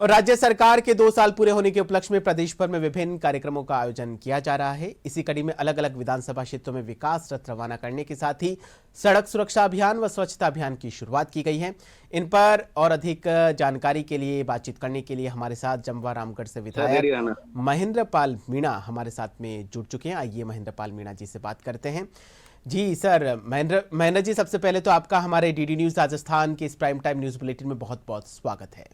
और राज्य सरकार के 2 साल पूरे होने के उपलक्ष्य में प्रदेश भर में विभिन्न कार्यक्रमों का आयोजन किया जा रहा है। इसी कड़ी में अलग अलग विधानसभा क्षेत्रों में विकास रथ रवाना करने के साथ ही सड़क सुरक्षा अभियान व स्वच्छता अभियान की शुरुआत की गई है। इन पर और अधिक जानकारी के लिए बातचीत करने के लिए हमारे साथ जमवा रामगढ़ से विधायक महेंद्र पाल मीणा हमारे साथ में जुड़ चुके हैं। आइए महेंद्र पाल मीणा जी से बात करते हैं। जी सर, महेंद्र जी, सबसे पहले तो आपका हमारे डीडी न्यूज राजस्थान के इस प्राइम टाइम न्यूज बुलेटिन में बहुत बहुत स्वागत है।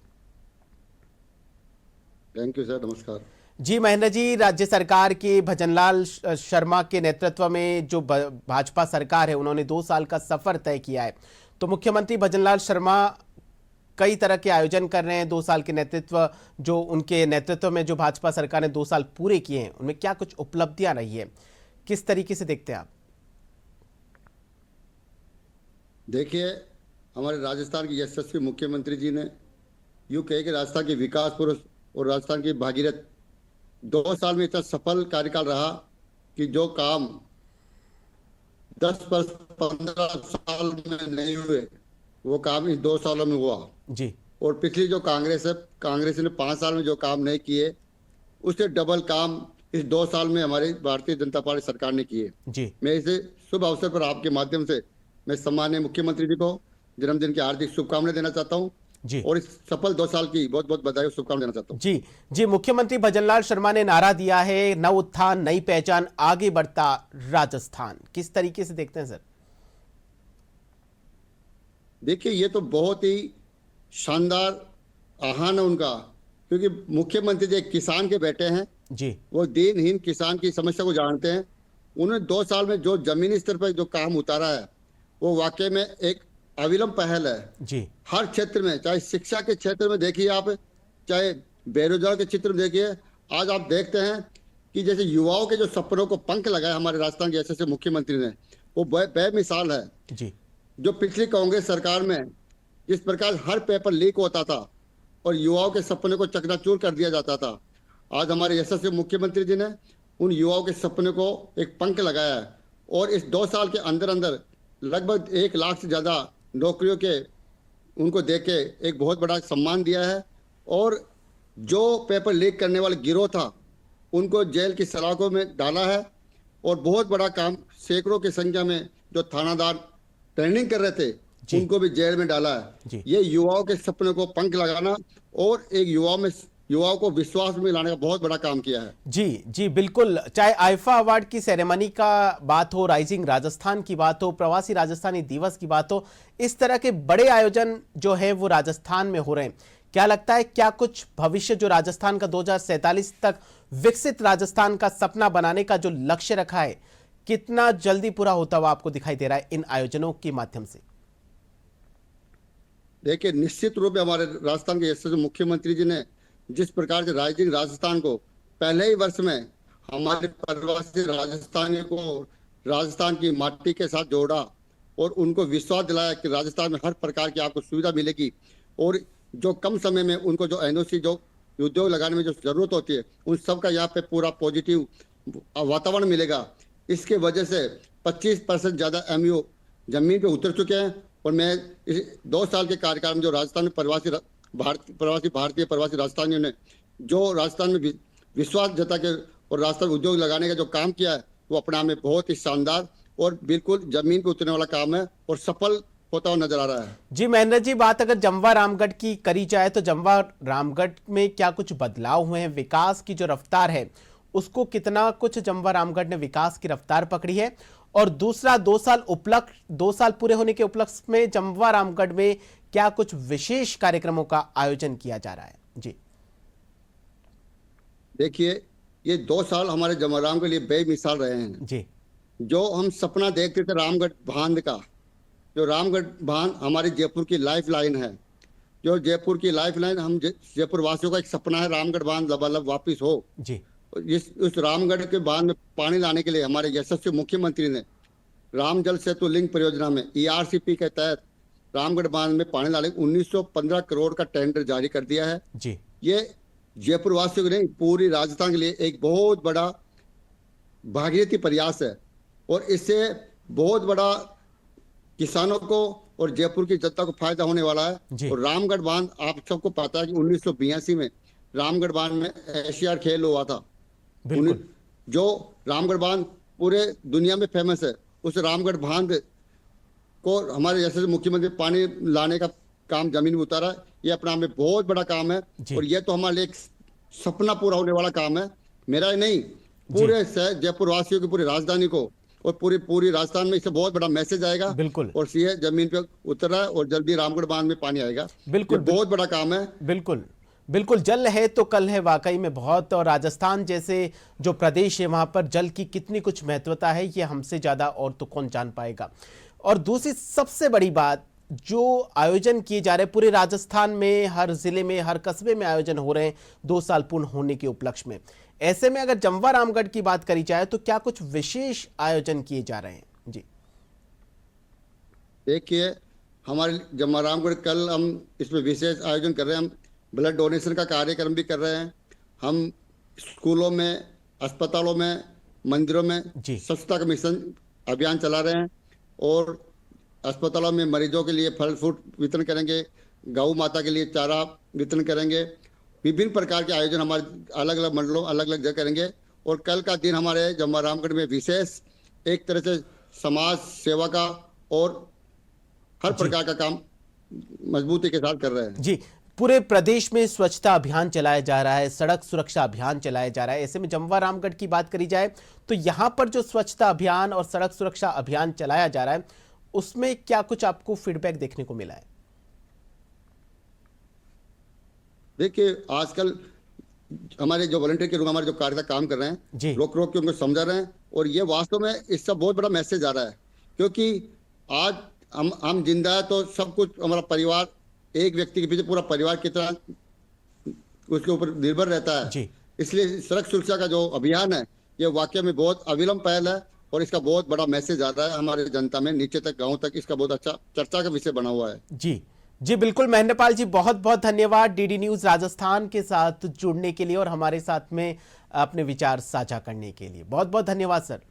थैंक यू सर, नमस्कार। जी महेंद्र जी, राज्य सरकार के भजनलाल शर्मा के नेतृत्व में जो भाजपा सरकार है उन्होंने 2 साल का सफर तय किया है। तो मुख्यमंत्री भजनलाल शर्मा कई तरह के आयोजन कर रहे हैं। 2 साल के नेतृत्व जो उनके नेतृत्व में जो भाजपा सरकार ने 2 साल पूरे किए हैं उनमें क्या कुछ उपलब्धियां रही है, किस तरीके से देखते हैं आप? देखिए, हमारे राजस्थान के यशस्वी मुख्यमंत्री जी ने यूं कहे कि राजस्थान के विकास पुरुष और राजस्थान की भागीरथ 2 साल में इतना सफल कार्यकाल रहा कि जो काम 10-15 साल में नहीं हुए वो काम इस 2 सालों में हुआ जी। और पिछली जो कांग्रेस है, कांग्रेस ने 5 साल में जो काम नहीं किए उससे डबल काम इस 2 साल में हमारी भारतीय जनता पार्टी सरकार ने किए जी। मैं इसे शुभ अवसर पर आपके माध्यम से मैं सम्माननीय मुख्यमंत्री जी को जन्मदिन की हार्दिक शुभकामनाएं देना चाहता हूं जी। और इस सफल 2 साल की बहुत बहुत बधाई और शुभकामनाएं देना चाहता हूं। जी जी, मुख्यमंत्री भजनलाल शर्मा ने नारा दिया है, नव उत्थान नई पहचान आगे बढ़ता राजस्थान। किस तरीके से देखते हैं सर? देखिए, ये तो बहुत ही शानदार आह्वान है उनका, क्योंकि मुख्यमंत्री जी एक किसान के बेटे हैं जी। वो दीनहीन किसान की समस्या को जानते हैं। उन्होंने 2 साल में जो जमीनी स्तर पर जो काम उतारा है वो वाकई में एक अविलंब पहल है जी। हर क्षेत्र में, चाहे शिक्षा के क्षेत्र में देखिए आप, चाहे बेरोजगार के क्षेत्र में देखिए। आज आप देखते हैं कि जैसे युवाओं के जो सपनों को पंख लगाए हमारे राजस्थान के यशस्वी मुख्यमंत्री ने, वो बेमिसाल है जी। जो पिछली कांग्रेस सरकार में जिस प्रकार हर पेपर लीक होता था और युवाओं के सपने को चकनाचूर कर दिया जाता था, आज हमारे यशस्वी मुख्यमंत्री जी ने उन युवाओं के सपने को एक पंख लगाया है और इस 2 साल के अंदर अंदर लगभग 1 लाख से ज्यादा नौकरियों के उनको देके एक बहुत बड़ा सम्मान दिया है और जो पेपर लीक करने वाले गिरोह था उनको जेल की सलाखों में डाला है और बहुत बड़ा काम सैकड़ों की संख्या में जो थानादार ट्रेनिंग कर रहे थे उनको भी जेल में डाला है। ये युवाओं के सपने को पंख लगाना और एक युवाओं को विश्वास में लाने का बहुत बड़ा काम किया है। जी जी बिल्कुल, चाहे आईफा अवार्ड की सेरेमनी का बात हो, राइजिंग राजस्थान की बात हो, प्रवासी राजस्थानी दिवस की बात हो, इस तरह के बड़े आयोजन जो है वो राजस्थान में हो रहे हैं। क्या लगता है, क्या कुछ भविष्य जो राजस्थान का 2047 तक विकसित राजस्थान का सपना बनाने का जो लक्ष्य रखा है, कितना जल्दी पूरा होता हुआ आपको दिखाई दे रहा है इन आयोजनों के माध्यम से? देखिए, निश्चित रूप में हमारे राजस्थान के यशस्वी मुख्यमंत्री जी ने जिस प्रकार से राइजिंग राजस्थान को पहले ही वर्ष में हमारे प्रवासी राजस्थानियों को राजस्थान की माटी के साथ जोड़ा और उनको विश्वास दिलाया कि राजस्थान में हर प्रकार की आपको सुविधा मिलेगी और जो कम समय में उनको जो एनओसी जो उद्योग लगाने में जो जरूरत होती है उन सब का यहाँ पे पूरा पॉजिटिव वातावरण मिलेगा। इसके वजह से 25% ज्यादा एमयू जमीन पे उतर चुके हैं और मैं इस 2 साल के कार्यकाल में जो राजस्थान में प्रवासी प्रवासी राजस्थानियों ने जो राजस्थान में विश्वास जता के और राजस्थान उद्योग लगाने का जो काम किया है वो अपने आप में बहुत ही शानदार और बिल्कुल जमीन पे उतरने वाला काम है और सफल होता हुआ नजर आ रहा है। जी महेंद्र जी, बात अगर जमवा रामगढ़ की करी जाए तो जमवा रामगढ़ में क्या कुछ बदलाव हुए हैं? विकास की जो रफ्तार है उसको कितना कुछ जमवा रामगढ़ ने विकास की रफ्तार पकड़ी है? और दूसरा, 2 साल पूरे होने के उपलक्ष्य में जमवा रामगढ़ में क्या कुछ विशेष कार्यक्रमों का आयोजन किया जा रहा है? जी देखिए, ये 2 साल हमारे जमवा रामगढ़ के लिए बेमिसाल रहे हैं जी। जो हम सपना देखते थे रामगढ़ बांध का, जो रामगढ़ बांध हमारी जयपुर की लाइफ लाइन है, जो जयपुर की लाइफ लाइन हम जयपुर वासियों का एक सपना है रामगढ़ बांध लबालब वापिस हो जी। उस रामगढ़ के बांध में पानी लाने के लिए हमारे यशस्वी मुख्यमंत्री ने राम जल सेतु लिंक परियोजना में ERCP के तहत रामगढ़ बांध में पानी लाने 1915 करोड़ का टेंडर जारी कर दिया है जी। ये जयपुर वासियों के नहीं पूरी राजस्थान के लिए एक बहुत बड़ा भागीरथी प्रयास है और इससे बहुत बड़ा किसानों को और जयपुर की जनता को फायदा होने वाला जी। है। और रामगढ़ बांध, आप सबको पता है कि 1982 में रामगढ़ बांध में एशियाड खेल हुआ था। बिल्कुल। जो रामगढ़ बांध पूरे दुनिया में फेमस है, उस रामगढ़ बांध को हमारे जैसे मुख्यमंत्री पानी लाने का काम जमीन में उतारा है। ये अपना में बहुत बड़ा काम है जी। और ये तो हमारे लिए एक सपना पूरा होने वाला काम है। मेरा ही नहीं, पूरे शहर जयपुर वासियों की, पूरी राजधानी को और पूरी राजस्थान में इससे बहुत बड़ा मैसेज आएगा। बिल्कुल। और सीए जमीन पे उतर रहा है और जल्दी रामगढ़ बांध में पानी आएगा। बिल्कुल। ये बहुत बड़ा काम है। बिल्कुल बिल्कुल, जल है तो कल है, वाकई में बहुत। और राजस्थान जैसे जो प्रदेश है वहां पर जल की कितनी कुछ महत्वता है, ये हमसे ज्यादा और तो कौन जान पाएगा। और दूसरी सबसे बड़ी बात, जो आयोजन किए जा रहे हैं पूरे राजस्थान में, हर जिले में, हर कस्बे में आयोजन हो रहे हैं 2 साल पूर्ण होने के उपलक्ष्य में। ऐसे में अगर जमवा रामगढ़ की बात करी जाए तो क्या कुछ विशेष आयोजन किए जा रहे हैं? जी देखिए, हमारे जमवा रामगढ़ कल हम इसमें विशेष आयोजन कर रहे हैं। हम ब्लड डोनेशन का कार्यक्रम भी कर रहे हैं। हम स्कूलों में, अस्पतालों में, मंदिरों में जी। स्वच्छता का मिशन अभियान चला रहे हैं। और अस्पतालों में मरीजों के लिए फल फ्रूट वितरण करेंगे, गौ माता के लिए चारा वितरण करेंगे। विभिन्न प्रकार के आयोजन हमारे अलग अलग मंडलों, अलग अलग जगह करेंगे। और कल का दिन हमारे जमवा रामगढ़ में विशेष एक तरह से समाज सेवा का और हर प्रकार का काम मजबूती के साथ कर रहे हैं। जी, पूरे प्रदेश में स्वच्छता अभियान चलाया जा रहा है, सड़क सुरक्षा अभियान चलाया जा रहा है। ऐसे में जमवा रामगढ़ की बात करी जाए तो यहां पर जो स्वच्छता अभियान और सड़क सुरक्षा अभियान चलाया जा रहा है, उसमें क्या कुछ आपको फीडबैक देखने को मिला है? देखिए, आजकल हमारे जो वॉलंटियर के रूप में हमारे जो कार्यकर्ता काम कर रहे जी। हैं, रोक रोक के उनको समझा रहे हैं। और ये वास्तव में इसका बहुत बड़ा मैसेज आ रहा है, क्योंकि आज हम जिंदा है तो सब कुछ हमारा परिवार, एक व्यक्ति के पीछे पूरा परिवार कितना उसके ऊपर निर्भर रहता है। जी। इसलिए सड़क सुरक्षा का जो अभियान है, ये वाकई में बहुत अविलंब पहल है और इसका बहुत बड़ा मैसेज आता है हमारे जनता में, नीचे तक, गांव तक। इसका बहुत अच्छा चर्चा का विषय बना हुआ है। जी जी बिल्कुल। महेंद्रपाल जी, बहुत बहुत धन्यवाद डीडी न्यूज राजस्थान के साथ जुड़ने के लिए और हमारे साथ में अपने विचार साझा करने के लिए। बहुत बहुत धन्यवाद सर।